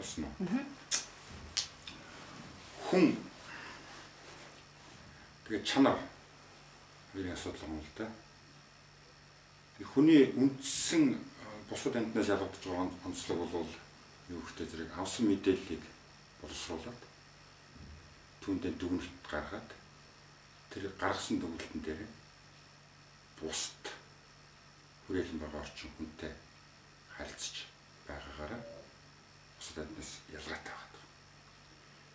болсон уу? Хүн тэгээ чанар хоёрын асуудал юм л да. Хүний үндсэн бусад амьтнаас ялгагдж байгаа онцлог бол юу гэхтэй зэрэг авсан мэдээллийг боловсруулад түүндээ дүгнэлт гаргаад тэр гаргасан дүгнэлтэн дээр бусад хүрээлэн байгаа орчин хүнтэй харилцаж байгаагаараа бусад амьтнаас ялгаатай байгаа.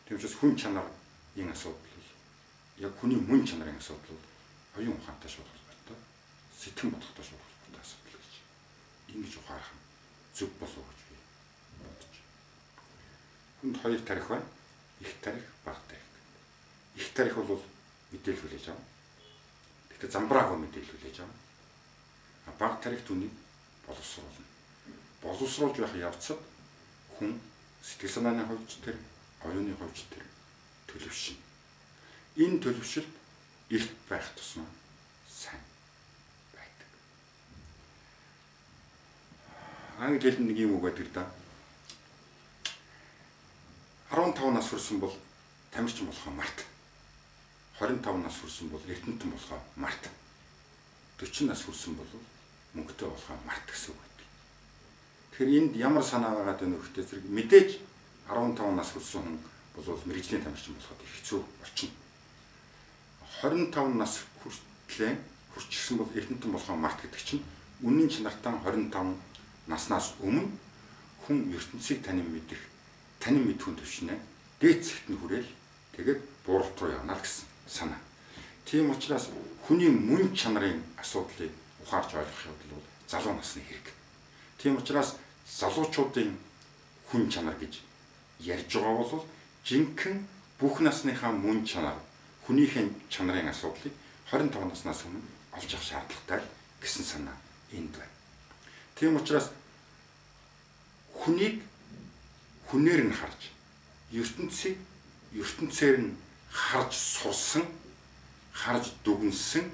Тийм учраас хүн чанарын асуудал яг хүний мөн чанарын асуудал оюун ухаантай шууд сэтгэн бодохтой шууд асуудал гэж ингэж ухаарах нь зөв болов гэж би бодож. Хүнд хоёр тарих байна. Их тарих, бага тарих. Их тарих бол мэдээлэл хүлээж авна. Гэхдээ замбраагүй мэдээлэл хүлээж авна. Бага тарих түүнийг боловсруулна. Боловсруулж байх явцад хүн сэтгэл санааны хувьд тэр, оюуны хувьд тэр төлөвшнө. Энэ төлөвшөлт эрт байх тусмаа сайн байдаг. Англи хэлд нэг юм үг байдаг да. 15 нас хүрсэн бол тамирчин болохоо март. 25 нас хүрсэн бол эрдэмтэн болохоо март. 40 нас хүрсэн бол мөнгөтэй болохоо март гэсэн үг байдаг. Тэгэхээр энд ямар санаа байгаа вэ нөхдөд зэрэг мэдээж 15 нас хүрсэн хүн бол мэрэгжлийн тамирчин болоход их хэцүү болчихно. 25 нас хүрчихсэн бол эрдэмтэн болохоо март гэдэг чинь үнэн чанартай 25 наснаас өмнө хүн ертөнцийг танин мэдэх, танин мэдхүн төвшнээ дээд зэгт нь хүрээл тэгээд бууралт руу явна гэсэн санаа. Тийм учраас хүний мөн чанарын асуудлыг ухаарч ойлгох бол залуу насны хэрэг. Тийм учраас залуучуудын хүн чанар гэж ярьж байгаа бол жинхэнэ бүх насныхаа мөн чанар хүнийхэн чанарын асуудлыг 25 наснаас өмнө олж авах шаардлагатай гэсэн санаа энд байна. Тийм учраас хүнийг хүнээр нь харж, ертөнцөөр нь харж сурсан, харж дүгнсэн,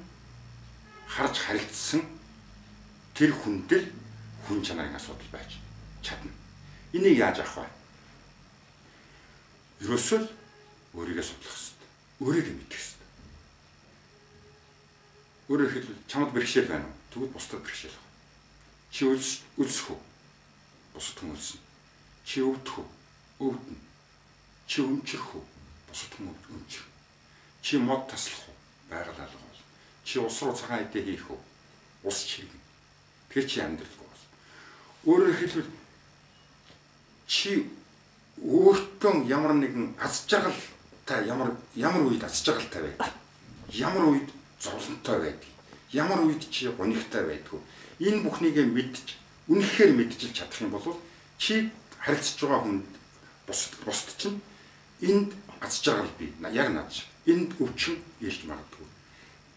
харж харилцсан тэр хүндэл хүн чанарын асуудал байж чадна. Энийг яаж авах вэ? Ерөөсөө л өөрийгөө судлах хэрэгтэй. Өөрийгөө мэдэх хэрэгтэй. Өөрөөр хэлбэл чамд бэрхшээл байна уу? Тэгвэл бусдад бэрхшээл байна. Чи өлсөх үү? Бусад хүн өлснө. Чи өвдөх үү? Өвдөнө. Чи өмчрөх үү? Бусад хүн өмчрөх. Чи мод таслах уу? Байгаль алга бол. Чи ус руу цагаан эдээ хийх үү? Ус чиргэн. Тэр чи амьдралгүй бол. Өөрөөр хэлбэл чи өөртөө ямар нэгэн аз жаргалтай ямар үед аз жаргалтай байдаг. Ямар үед зовлонтой байдаг. Ямар үед чи гонигтай байдгүй. Энэ бүхнийг мэдж, үнэхээр мэдчилж чадах юм бол чи харилцаж байгаа хүнд бусд чинь энд аз жаргал бий. Яг наад шиг. Энд өвчин ирж магадгүй.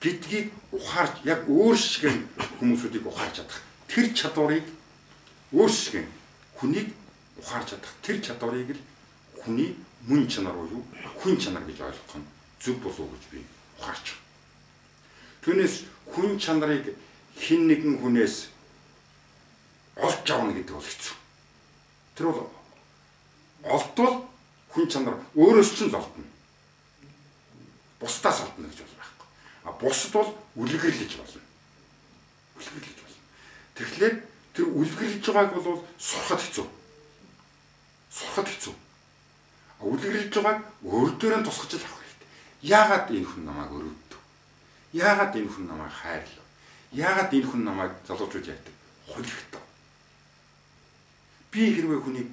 Гэдгийг ухаарч яг өөр шиг хүмүүсүүдийг ухаарч чадах. Тэр чадварыг өөр шиг хүнийг ухаарч чадах. Тэр чадварыг л хүний мөн чанар уу хүн чанар гэж ойлгох нь зөв болов уу гэж би ухаарч байна. Түүнээс хүн чанарыг хэн нэгэн хүнээс олж авна гэдэг бол хэцүү. Тэр бол олдвол хүн чанар өөрөөс чинь золдно. Бусдаас олдно гэж бол байхгүй. А бусд бол үлгэрлэж болно. Үлгэрлэж болно. Тэгэхээр тэр үлгэрлэж байгааг бол сурахад хэцүү. Сурахад хэцүү. А үлгэрлэж байгааг өөр дөрөнд тусгаж л авах хэрэгтэй. Яагаад энэ хүн намайг өрөвдөв? Яагаад энэ хүн намайг хайрлав? Яагаад энэ хүн намайг залуучууд яадаг? Холигдов. Би хэрвээ хүнийг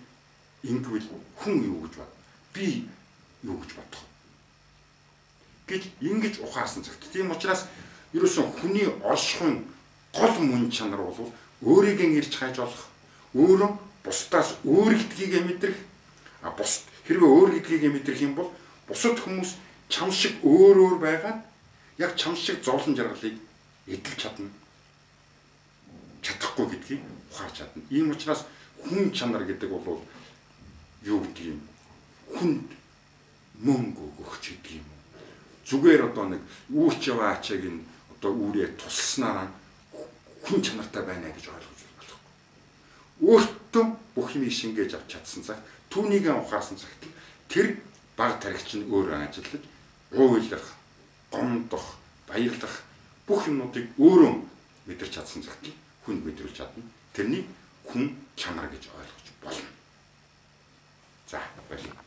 ингэвэл хүн юу гэж бод? Би юу гэж бодох вэ? Гэж ингэж ухаарсан цагт. Тийм учраас ерөөсөн хүний оршихуйн гол мөн чанар бол өөрийгөө ирж хайж болох, өөрөө бусдаас өөр гэдгийг мэдрэх. А бусд хэрвээ өөр гэдгийг мэдрэх юм бол бусад хүмүүс чам шиг өөр байгаад яг чам шиг зовлон жаргалыг эдэлж чадна. Чадахгүй гэдгийг ухаарч чадна. Ийм учраас хүн чанар гэдэг бол юу гэдэг юм? Хүнд мөнгө өгч гэдэг юм. Зүгээр одоо нэг үүрч яваачааг нь одоо үүрээ тусснараа хүн чанартай байна гэж ойлгож болохгүй. Өөрт мөртөө бүх юмыг шингээж авч чадсан цаг түүнийг ухаарсан цагт тэр баг тархич нь өөрөө ажиллаж уйлах, гомдох, баярлах бүх юмнуудыг өөрөө мэдэрч чадсан цагт хүнд мэдрүүлж чадна. Тэрнийг хүн чанар гэж ойлгож болно. За баярлалаа.